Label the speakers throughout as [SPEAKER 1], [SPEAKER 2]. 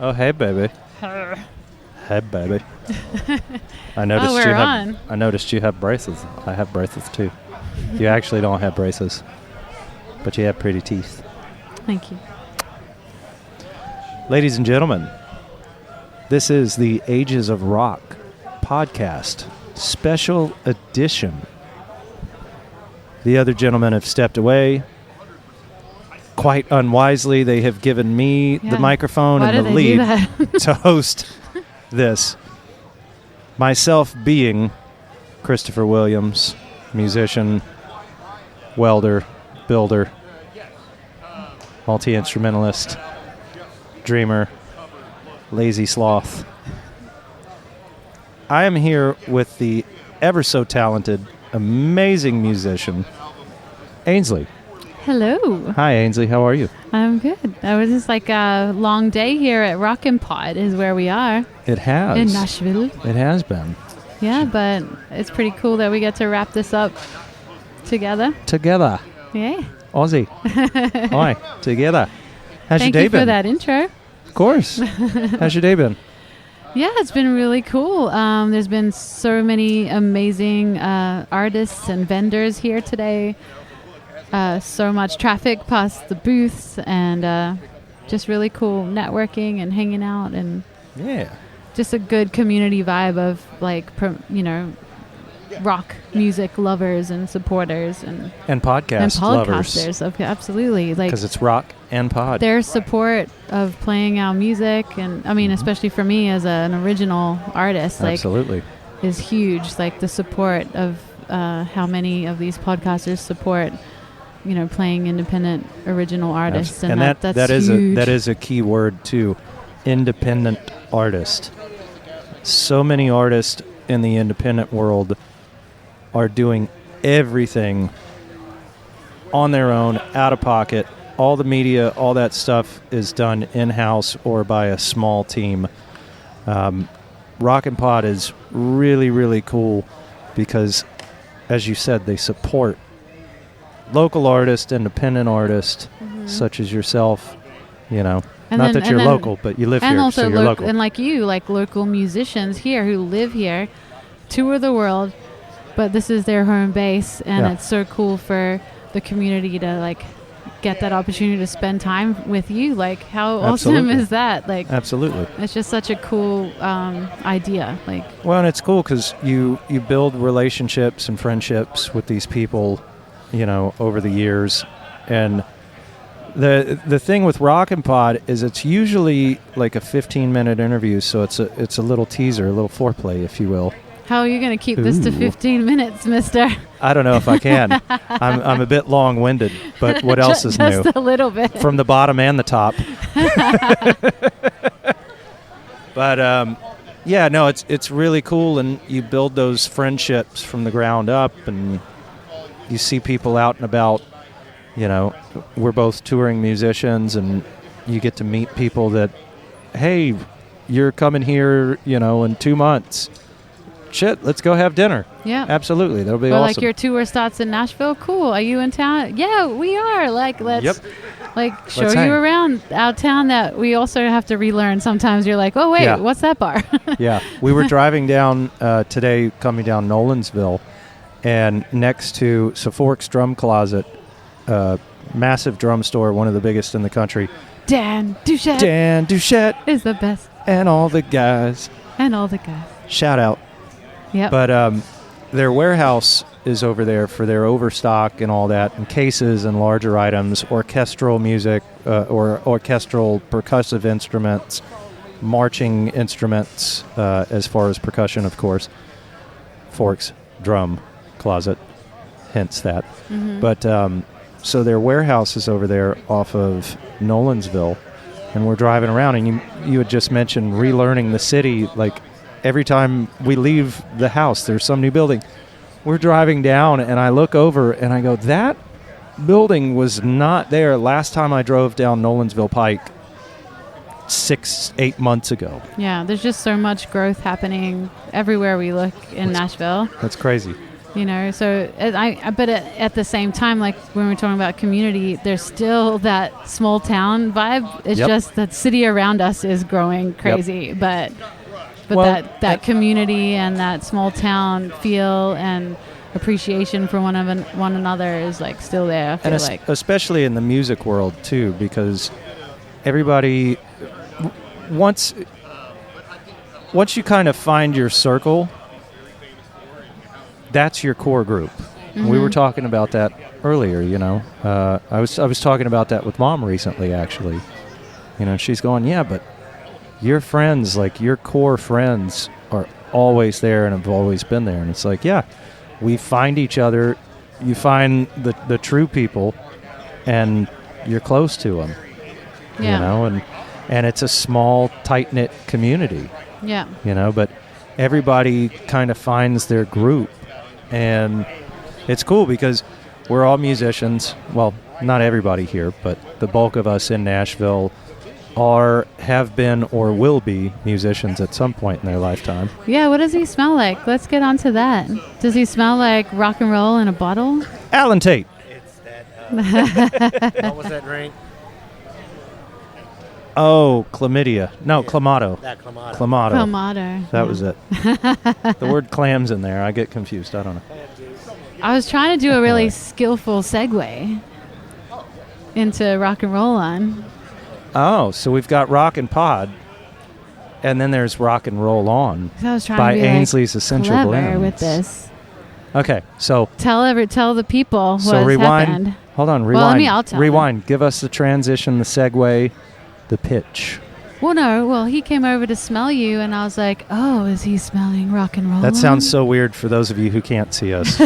[SPEAKER 1] Oh, hey, baby. Hey, baby. I noticed I noticed you have braces. I have braces too. You actually don't have braces, but you have pretty teeth.
[SPEAKER 2] Thank you.
[SPEAKER 1] Ladies and gentlemen, this is the Ages of Rock podcast, special edition. The other gentlemen have stepped away. Quite unwisely, they have given me the microphone and the lead to host this. Myself being Christopher Williams, musician, welder, builder, multi-instrumentalist, dreamer, lazy sloth. I am here with the ever so talented, amazing musician, Ainsley.
[SPEAKER 2] Hello.
[SPEAKER 1] Hi, Ainsley. How are you?
[SPEAKER 2] I'm good. It was just like a long day here at Rocknpod is where we are.
[SPEAKER 1] It has.
[SPEAKER 2] In Nashville.
[SPEAKER 1] It has been.
[SPEAKER 2] Yeah, but it's pretty cool that we get to wrap this up together.
[SPEAKER 1] Together.
[SPEAKER 2] Yeah.
[SPEAKER 1] Aussie. Oi. Together. How's your day been?
[SPEAKER 2] Thank you for that intro.
[SPEAKER 1] Of course. How's your day been?
[SPEAKER 2] Yeah, it's been really cool. There's been so many amazing artists and vendors here today. So much traffic past the booths and just really cool networking and hanging out and just a good community vibe of like, rock music lovers and supporters and
[SPEAKER 1] podcast
[SPEAKER 2] podcasters.
[SPEAKER 1] lovers.
[SPEAKER 2] Okay, absolutely. Like,
[SPEAKER 1] because it's rock and pod.
[SPEAKER 2] Their support of playing our music and I mean, especially for me as an original artist,
[SPEAKER 1] absolutely,
[SPEAKER 2] is huge. Like the support of how many of these podcasters support playing independent original artists, and that's huge.
[SPEAKER 1] that is a key word too, independent artist. So many artists in the independent world are doing everything on their own, out of pocket. All the media, all that stuff is done in-house or by a small team. Rocknpod is really, really cool because, as you said, they support local artists, independent artists, such as yourself, not that you're local, but you live
[SPEAKER 2] and
[SPEAKER 1] here,
[SPEAKER 2] also
[SPEAKER 1] so you're local.
[SPEAKER 2] And like you, like local musicians here who live here, tour the world, but this is their home base, and it's so cool for the community to like get that opportunity to spend time with you. Like, how awesome is that? Like,
[SPEAKER 1] absolutely,
[SPEAKER 2] it's just such a cool idea. Like,
[SPEAKER 1] well, and it's cool because you build relationships and friendships with these people, over the years. And the thing with Rocknpod is it's usually like a 15-minute interview, so it's a little teaser, a little foreplay, if you will.
[SPEAKER 2] How are you going to keep this to 15 minutes, mister? I
[SPEAKER 1] don't know if I can. I'm a bit long-winded, but what else is new?
[SPEAKER 2] Just a little bit.
[SPEAKER 1] From the bottom and the top. But, it's really cool, and you build those friendships from the ground up, and you see people out and about. We're both touring musicians, and you get to meet people that, hey, you're coming here, in 2 months. Shit, let's go have dinner. Yeah. Absolutely. That'll be awesome.
[SPEAKER 2] Like your tour starts in Nashville. Cool. Are you in town? Yeah, we are. Like, let's show you around our town that we also have to relearn. Sometimes you're like, oh, wait, what's that bar?
[SPEAKER 1] Yeah. We were driving down today, coming down Nolensville, and next to Forks Drum Closet, massive drum store, one of the biggest in the country.
[SPEAKER 2] Dan Duchette
[SPEAKER 1] is
[SPEAKER 2] the best.
[SPEAKER 1] And all the guys. Shout out.
[SPEAKER 2] Yep.
[SPEAKER 1] But their warehouse is over there for their overstock and all that, and cases and larger items, orchestral music or orchestral percussive instruments, marching instruments, as far as percussion, of course. Forks Drum Closet, hence that. But so their warehouse is over there off of Nolensville, and we're driving around, and you had just mentioned relearning the city. Like, every time we leave the house, there's some new building. We're driving down, and I look over, and I go, that building was not there last time I drove down Nolensville Pike 6-8 months ago.
[SPEAKER 2] Yeah, there's just so much growth happening everywhere we look in Nashville.
[SPEAKER 1] That's crazy.
[SPEAKER 2] You know, so but at the same time, like when we're talking about community, there's still that small town vibe. It's just that city around us is growing crazy, but well, that community and that small town feel and appreciation for one another is like still there. I feel like,
[SPEAKER 1] especially in the music world too, because everybody once you kind of find your circle, that's your core group. Mm-hmm. We were talking about that earlier, you know. I was talking about that with Mom recently, actually. You know, she's going, yeah, but your friends, like your core friends, are always there and have always been there. And it's like, yeah, we find each other. You find the true people, and you're close to them. Yeah. You know, and it's a small, tight-knit community.
[SPEAKER 2] Yeah.
[SPEAKER 1] You know, but everybody kind of finds their group. And it's cool because we're all musicians. Well, not everybody here, but the bulk of us in Nashville have been or will be musicians at some point in their lifetime.
[SPEAKER 2] Yeah, what does he smell like? Let's get on to that. Does he smell like rock and roll in a bottle?
[SPEAKER 1] Alan Tate.
[SPEAKER 3] It's that, what was that drink?
[SPEAKER 1] Oh, chlamydia. No, Clamato.
[SPEAKER 3] That Clamato.
[SPEAKER 2] Clamato.
[SPEAKER 1] That was it. The word clams in there. I get confused. I don't know.
[SPEAKER 2] I was trying to do a really skillful segue into rock and roll on.
[SPEAKER 1] Oh, so we've got Rocknpod, and then there's Rock and Roll On by Ainsley's Essential Blends.
[SPEAKER 2] With this.
[SPEAKER 1] Okay, so
[SPEAKER 2] tell the people what
[SPEAKER 1] so rewind.
[SPEAKER 2] Happened.
[SPEAKER 1] Hold on, rewind. Well, I'll tell rewind. Them. Give us the transition, the segue, the pitch.
[SPEAKER 2] Well, he came over to smell you, and I was like, oh, is he smelling rock and roll?
[SPEAKER 1] That sounds so weird for those of you who can't see us.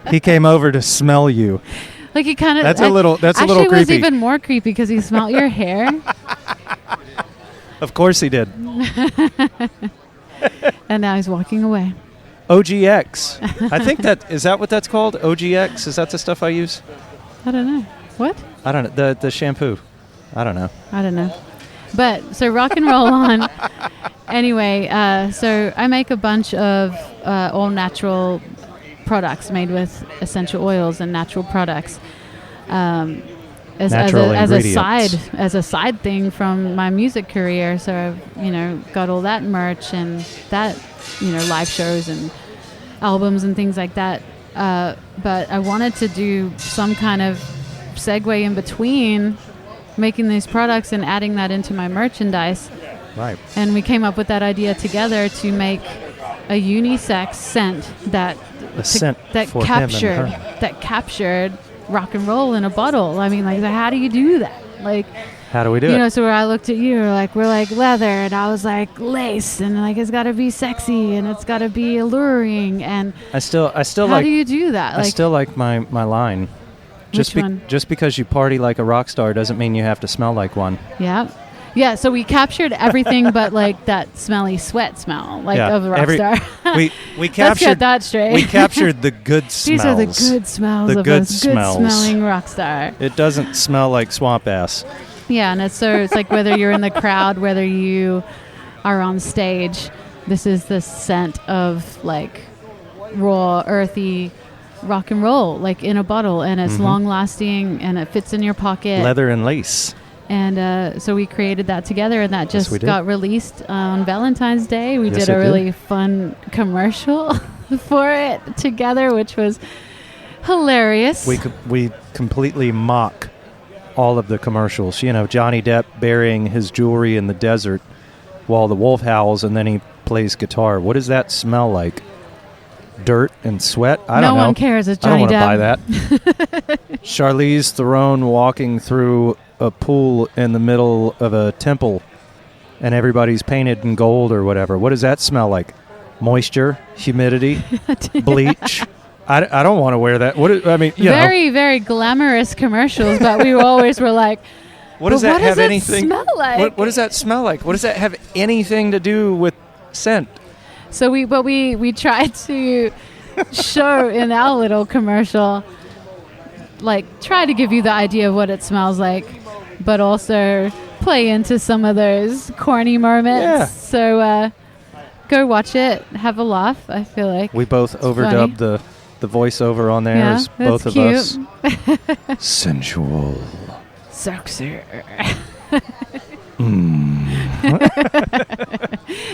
[SPEAKER 1] He came over to smell you.
[SPEAKER 2] Like he kind of.
[SPEAKER 1] That's a little creepy.
[SPEAKER 2] Actually, it was even more creepy because he smelled your hair.
[SPEAKER 1] Of course he did.
[SPEAKER 2] And now he's walking away.
[SPEAKER 1] OGX. I think is that what that's called? OGX? Is that the stuff I use?
[SPEAKER 2] I don't know. What?
[SPEAKER 1] I don't know. The shampoo. I don't know.
[SPEAKER 2] But so rock and roll on. Anyway, so I make a bunch of all natural products made with essential oils and natural products as a side thing from my music career. So I've got all that merch and that live shows and albums and things like that. But I wanted to do some kind of segue in between making these products and adding that into my merchandise.
[SPEAKER 1] Right.
[SPEAKER 2] And we came up with that idea together to make a unisex scent that captured rock and roll in a bottle. I mean, like, how do you do that? Like,
[SPEAKER 1] how do we do it?
[SPEAKER 2] So where I looked at you, we're like leather, and I was like lace, and like it's got to be sexy and it's got to be alluring. And
[SPEAKER 1] I still
[SPEAKER 2] how
[SPEAKER 1] like.
[SPEAKER 2] do you do that?
[SPEAKER 1] I still like my line. Just because you party like a rock star doesn't mean you have to smell like one.
[SPEAKER 2] Yeah, so we captured everything but like that smelly sweat smell of a rock star.
[SPEAKER 1] we captured
[SPEAKER 2] Let's get that straight.
[SPEAKER 1] We captured the good smells.
[SPEAKER 2] These are the good smells of a good smelling rock star.
[SPEAKER 1] It doesn't smell like swamp ass.
[SPEAKER 2] Yeah, and it's like whether you're in the crowd, whether you are on stage, this is the scent of like raw, earthy rock and roll, like in a bottle, and it's long lasting and it fits in your pocket.
[SPEAKER 1] Leather and lace.
[SPEAKER 2] And so we created that together, and that just got released on Valentine's Day. We did a really fun commercial for it together, which was hilarious.
[SPEAKER 1] We completely mock all of the commercials. Johnny Depp burying his jewelry in the desert while the wolf howls, and then he plays guitar. What does that smell like? Dirt and sweat? I don't know.
[SPEAKER 2] No one cares. It's Johnny Depp.
[SPEAKER 1] I don't want to buy that. Charlize Theron walking through a pool in the middle of a temple, and everybody's painted in gold or whatever. What does that smell like? Moisture, humidity, bleach. I don't want to wear that.
[SPEAKER 2] Very, very glamorous commercials, but we always were like,
[SPEAKER 1] what does that have anything?
[SPEAKER 2] Smell like?
[SPEAKER 1] What does that smell like? What does that have anything to do with scent?
[SPEAKER 2] So we tried to show in our little commercial, like try to give you the idea of what it smells like, but also play into some of those corny moments. Yeah. So go watch it, have a laugh. I feel like
[SPEAKER 1] we both overdubbed the voiceover on there
[SPEAKER 2] Yeah,
[SPEAKER 1] is
[SPEAKER 2] that's
[SPEAKER 1] both of
[SPEAKER 2] cute.
[SPEAKER 1] us. Sensual.
[SPEAKER 2] Sexy.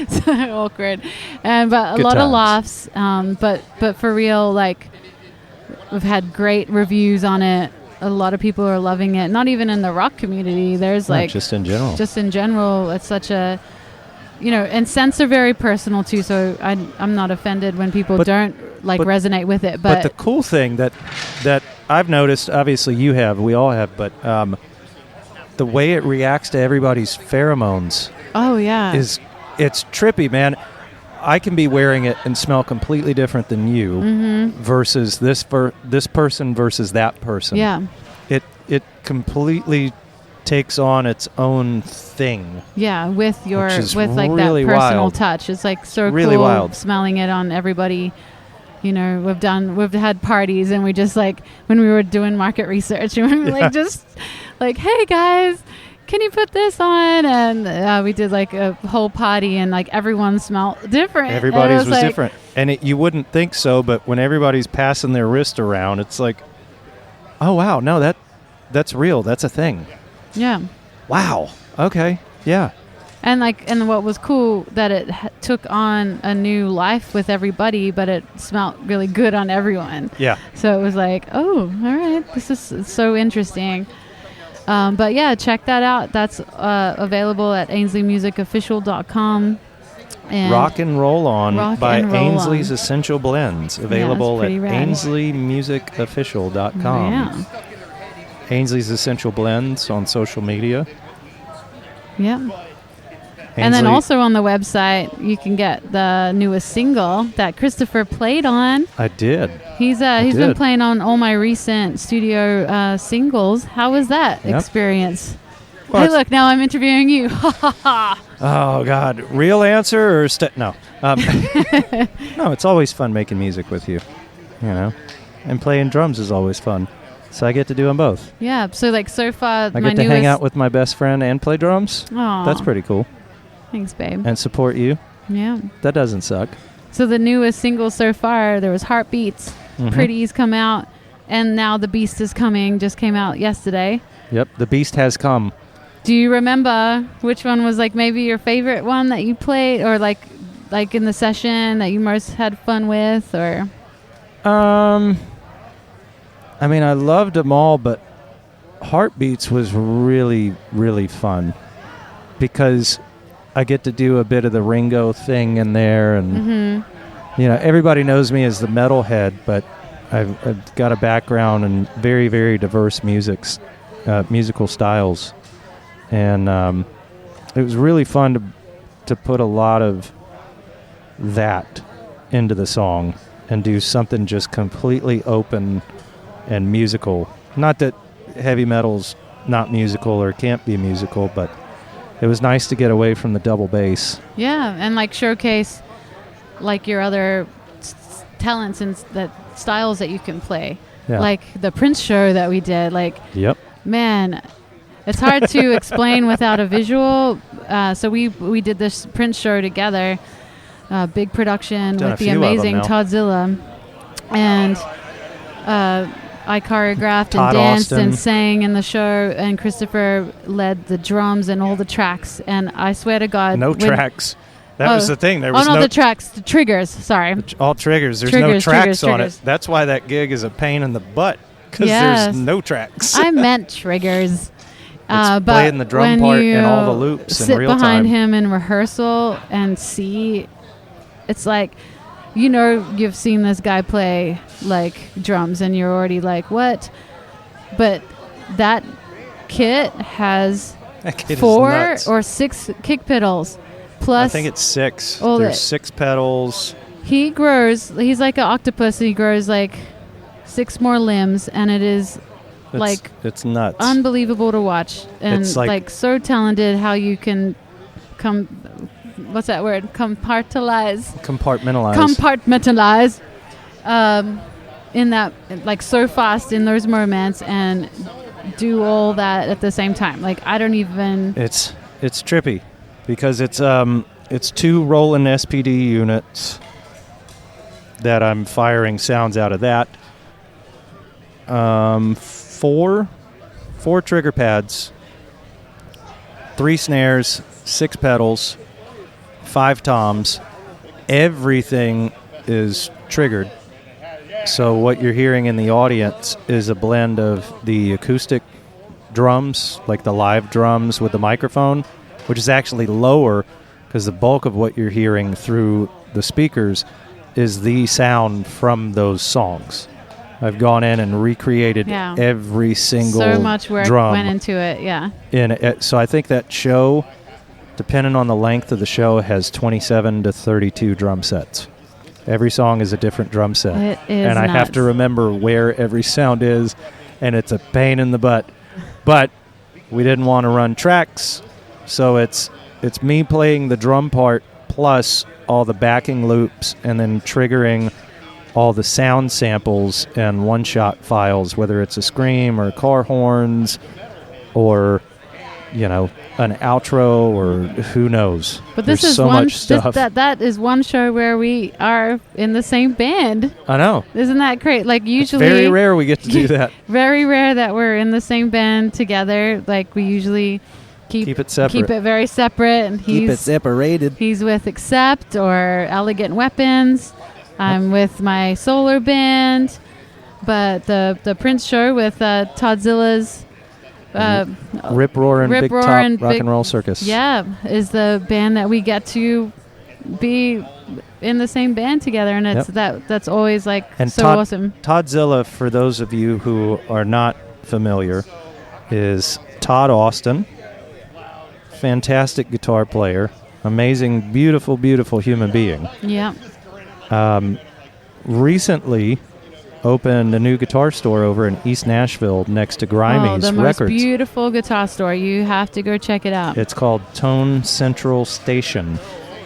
[SPEAKER 2] So awkward, but a
[SPEAKER 1] Good
[SPEAKER 2] lot of
[SPEAKER 1] times.
[SPEAKER 2] laughs. But for real, like we've had great reviews on it. A lot of people are loving it. Not even in the rock community. There's like
[SPEAKER 1] just in general.
[SPEAKER 2] Just in general, it's such a, and scents are very personal too. So I'm not offended when people don't resonate with it.
[SPEAKER 1] But the cool thing that I've noticed, obviously you have, we all have, but the way it reacts to everybody's pheromones.
[SPEAKER 2] Oh yeah.
[SPEAKER 1] It's trippy, man. I can be wearing it and smell completely different than you versus this person versus that person.
[SPEAKER 2] Yeah.
[SPEAKER 1] It completely takes on its own thing.
[SPEAKER 2] Yeah, with like
[SPEAKER 1] really
[SPEAKER 2] that personal
[SPEAKER 1] wild.
[SPEAKER 2] touch. It's like so
[SPEAKER 1] Really
[SPEAKER 2] cool
[SPEAKER 1] wild.
[SPEAKER 2] smelling it on everybody. We've had parties and we just like when we were doing market research and we were like just like, hey guys, can you put this on? And we did like a whole party and like everyone smelled different.
[SPEAKER 1] Everybody's was
[SPEAKER 2] like,
[SPEAKER 1] different. And you wouldn't think so, but when everybody's passing their wrist around, it's like, oh wow, no, that's real. That's a thing.
[SPEAKER 2] Yeah.
[SPEAKER 1] Wow. Okay. Yeah.
[SPEAKER 2] And what was cool that it took on a new life with everybody, but it smelled really good on everyone.
[SPEAKER 1] Yeah.
[SPEAKER 2] So it was like, oh, all right, this is so interesting. But yeah, check that out. That's available at AinsleyMusicOfficial.com. And
[SPEAKER 1] Rock and Roll On by
[SPEAKER 2] and Roll
[SPEAKER 1] Ainsley's
[SPEAKER 2] On.
[SPEAKER 1] Essential Blends. Available at
[SPEAKER 2] pretty rad.
[SPEAKER 1] AinsleyMusicOfficial.com.
[SPEAKER 2] Yeah.
[SPEAKER 1] Ainsley's Essential Blends on social media.
[SPEAKER 2] Yep. And then also on the website, you can get the newest single that Christopher played on.
[SPEAKER 1] I did.
[SPEAKER 2] He's been playing on all my recent studio singles. How was that experience?
[SPEAKER 1] Well,
[SPEAKER 2] hey, look, now I'm interviewing you.
[SPEAKER 1] Oh, God. Real answer or... No. No, it's always fun making music with you, And playing drums is always fun. So I get to do them both.
[SPEAKER 2] Yeah, so so far,
[SPEAKER 1] I get to hang out with my best friend and play drums.
[SPEAKER 2] Aww.
[SPEAKER 1] That's pretty cool.
[SPEAKER 2] Thanks, babe.
[SPEAKER 1] And support you.
[SPEAKER 2] Yeah.
[SPEAKER 1] That doesn't suck.
[SPEAKER 2] So the newest single so far, there was Heartbeats, Pretty's come out, and now The Beast is coming, just came out yesterday.
[SPEAKER 1] Yep, The Beast has come.
[SPEAKER 2] Do you remember which one was maybe your favorite one that you played, or like in the session that you most had fun with, or?
[SPEAKER 1] I mean, I loved them all, but Heartbeats was really, really fun because I get to do a bit of the Ringo thing in there, and everybody knows me as the metalhead, but I've got a background in very, very diverse musical styles, and it was really fun to put a lot of that into the song and do something just completely open and musical. Not that heavy metal's not musical or can't be musical, but it was nice to get away from the double bass.
[SPEAKER 2] Yeah, and showcase your other talents and that styles that you can play.
[SPEAKER 1] Yeah.
[SPEAKER 2] Like the Prince show that we did.
[SPEAKER 1] Yep.
[SPEAKER 2] Man, it's hard to explain without a visual. So we did this Prince show together, big production
[SPEAKER 1] Done
[SPEAKER 2] with
[SPEAKER 1] a
[SPEAKER 2] the
[SPEAKER 1] few of them
[SPEAKER 2] amazing
[SPEAKER 1] now.
[SPEAKER 2] Toddzilla, and I choreographed
[SPEAKER 1] Todd
[SPEAKER 2] and danced
[SPEAKER 1] Austin.
[SPEAKER 2] and sang in the show, and Christopher led the drums and all the tracks. And I swear to God,
[SPEAKER 1] No tracks. That was the thing. There was
[SPEAKER 2] not
[SPEAKER 1] no
[SPEAKER 2] the tracks, the triggers. Sorry.
[SPEAKER 1] all triggers. There's no
[SPEAKER 2] Triggers,
[SPEAKER 1] tracks on
[SPEAKER 2] triggers.
[SPEAKER 1] it. That's why that gig is a pain in the butt, because
[SPEAKER 2] Yes.
[SPEAKER 1] there's no tracks.
[SPEAKER 2] I meant triggers. But
[SPEAKER 1] playing the drum
[SPEAKER 2] when
[SPEAKER 1] part
[SPEAKER 2] you
[SPEAKER 1] and all the loops in
[SPEAKER 2] sit
[SPEAKER 1] real
[SPEAKER 2] behind
[SPEAKER 1] time.
[SPEAKER 2] him in rehearsal and see, it's like, you've seen this guy play drums and you're already like, what? But that kit has
[SPEAKER 1] That kid is
[SPEAKER 2] 4
[SPEAKER 1] nuts.
[SPEAKER 2] or 6 kick pedals. Plus,
[SPEAKER 1] I think it's 6.
[SPEAKER 2] all
[SPEAKER 1] There's
[SPEAKER 2] the-
[SPEAKER 1] 6 pedals.
[SPEAKER 2] he grows. He's like an octopus. He grows 6 more limbs, and it is
[SPEAKER 1] It's nuts.
[SPEAKER 2] unbelievable to watch. And
[SPEAKER 1] It's like-
[SPEAKER 2] so talented how you can what's that word? Compartmentalize. In that, so fast in those moments and do all that at the same time. I don't even.
[SPEAKER 1] It's trippy because it's 2 Roland SPD units that I'm firing sounds out of that. 4 trigger pads, 3 snares, 6 pedals, 5 toms. Everything is triggered. So what you're hearing in the audience is a blend of the acoustic drums, like the live drums with the microphone, which is actually lower because the bulk of what you're hearing through the speakers is the sound from those songs. I've gone in and recreated every single
[SPEAKER 2] so much work
[SPEAKER 1] drum
[SPEAKER 2] went into it.
[SPEAKER 1] So I think that show, depending on the length of the show, has 27 to 32 drum sets. Every song is a different drum set.
[SPEAKER 2] It is
[SPEAKER 1] and I have to remember where every sound is, and it's a pain in the butt. But we didn't want to run tracks, so it's me playing the drum part plus all the backing loops and then triggering all the sound samples and one-shot files, whether it's a scream or car horns or, an outro or who knows.
[SPEAKER 2] But this
[SPEAKER 1] There's
[SPEAKER 2] is
[SPEAKER 1] so
[SPEAKER 2] one
[SPEAKER 1] much stuff.
[SPEAKER 2] that is one show where we are in the same band.
[SPEAKER 1] I know.
[SPEAKER 2] Isn't that great? Like usually,
[SPEAKER 1] it's very rare we get to do that.
[SPEAKER 2] Very rare that we're in the same band together. Like we usually keep
[SPEAKER 1] it separate.
[SPEAKER 2] Keep it very separate. And
[SPEAKER 1] keep it separated.
[SPEAKER 2] He's with Accept or Elegant Weapons. I'm with my solar band. But the Prince show with Todzilla's
[SPEAKER 1] Rip Roar and Big Top
[SPEAKER 2] and
[SPEAKER 1] Rock and Roll Circus.
[SPEAKER 2] Yeah, is the band that we get to be in the same band together, and it's that's always like
[SPEAKER 1] and
[SPEAKER 2] so awesome.
[SPEAKER 1] Toddzilla, for those of you who are not familiar, is Todd Austin, fantastic guitar player, amazing, beautiful, beautiful human being.
[SPEAKER 2] Yeah.
[SPEAKER 1] Recently opened a new guitar store over in East Nashville next to Grimey's
[SPEAKER 2] the
[SPEAKER 1] Records.
[SPEAKER 2] Most beautiful guitar store. You have to go check it out.
[SPEAKER 1] It's called Tone Central Station.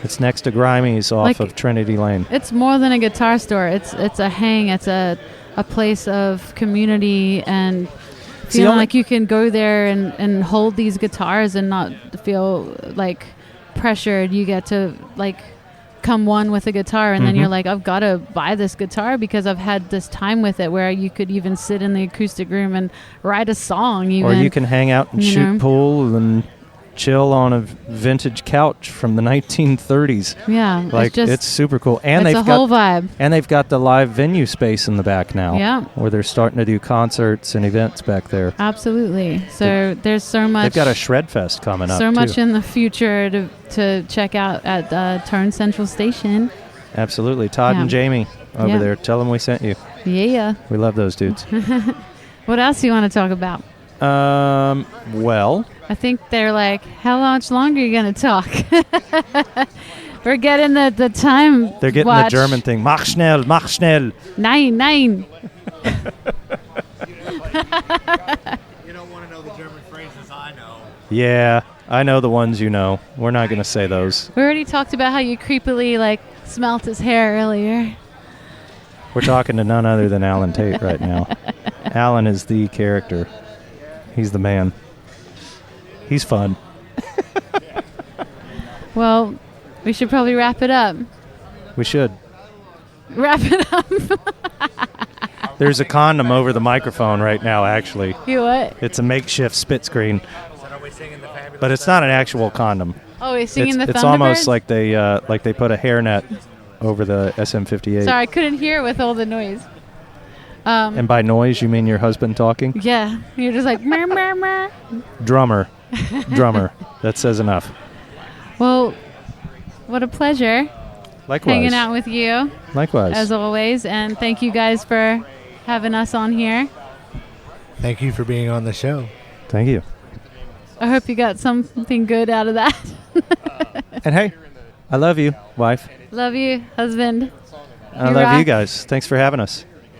[SPEAKER 1] It's next to Grimey's off of Trinity Lane.
[SPEAKER 2] It's more than a guitar store. It's a hang. It's a place of community and feeling like you can go there and hold these guitars and not feel like pressured. You get to like come one with a guitar and then you're like, I've got to buy this guitar because I've had this time with it where you could even sit in the acoustic room and write a song even.
[SPEAKER 1] Or you can hang out and shoot pool and chill on a vintage couch from the 1930s.
[SPEAKER 2] Yeah.
[SPEAKER 1] Like it's super cool. And
[SPEAKER 2] it's a whole vibe.
[SPEAKER 1] And they've got the live venue space in the back now.
[SPEAKER 2] Yeah.
[SPEAKER 1] Where they're starting to do concerts and events back there.
[SPEAKER 2] Absolutely. So there's so much.
[SPEAKER 1] They've got a Shred Fest coming up.
[SPEAKER 2] So much in the future to check out at Turn Central Station.
[SPEAKER 1] Absolutely. Todd and Jamie over there. Tell them we sent you.
[SPEAKER 2] Yeah.
[SPEAKER 1] We love those dudes.
[SPEAKER 2] What else do you want to talk about?
[SPEAKER 1] Well,
[SPEAKER 2] I think they're like, how much longer are you going to talk? We're getting the time.
[SPEAKER 1] They're getting
[SPEAKER 2] watch.
[SPEAKER 1] the German thing. Mach schnell, mach schnell.
[SPEAKER 2] Nein.
[SPEAKER 3] You don't want to know the German phrases I know.
[SPEAKER 1] Yeah, I know the ones you know. We're not going to say those.
[SPEAKER 2] We already talked about how you creepily smelt his hair earlier.
[SPEAKER 1] We're talking to none other than Alan Tate right now. Alan is the character. He's the man. He's fun.
[SPEAKER 2] Well, we should probably wrap it up.
[SPEAKER 1] We should.
[SPEAKER 2] Wrap it up.
[SPEAKER 1] There's a condom over the microphone right now, actually.
[SPEAKER 2] You what?
[SPEAKER 1] It's a makeshift spit screen.
[SPEAKER 3] So are we singing the fabulous
[SPEAKER 1] But it's not an actual condom.
[SPEAKER 2] Oh, we're singing the Thunderbirds?
[SPEAKER 1] It's almost like they put a hairnet over the SM58.
[SPEAKER 2] Sorry, I couldn't hear with all the noise.
[SPEAKER 1] And by noise, you mean your husband talking?
[SPEAKER 2] Yeah. You're just like, mer, mer, mer.
[SPEAKER 1] Drummer. That says enough.
[SPEAKER 2] Well, what a pleasure.
[SPEAKER 1] Likewise.
[SPEAKER 2] Hanging out with you.
[SPEAKER 1] Likewise.
[SPEAKER 2] As always. And thank you guys for having us on here.
[SPEAKER 3] Thank you for being on the show.
[SPEAKER 1] Thank you.
[SPEAKER 2] I hope you got something good out of that.
[SPEAKER 1] And hey, I love you, wife.
[SPEAKER 2] Love you, husband.
[SPEAKER 1] I love you guys. Thanks for having us.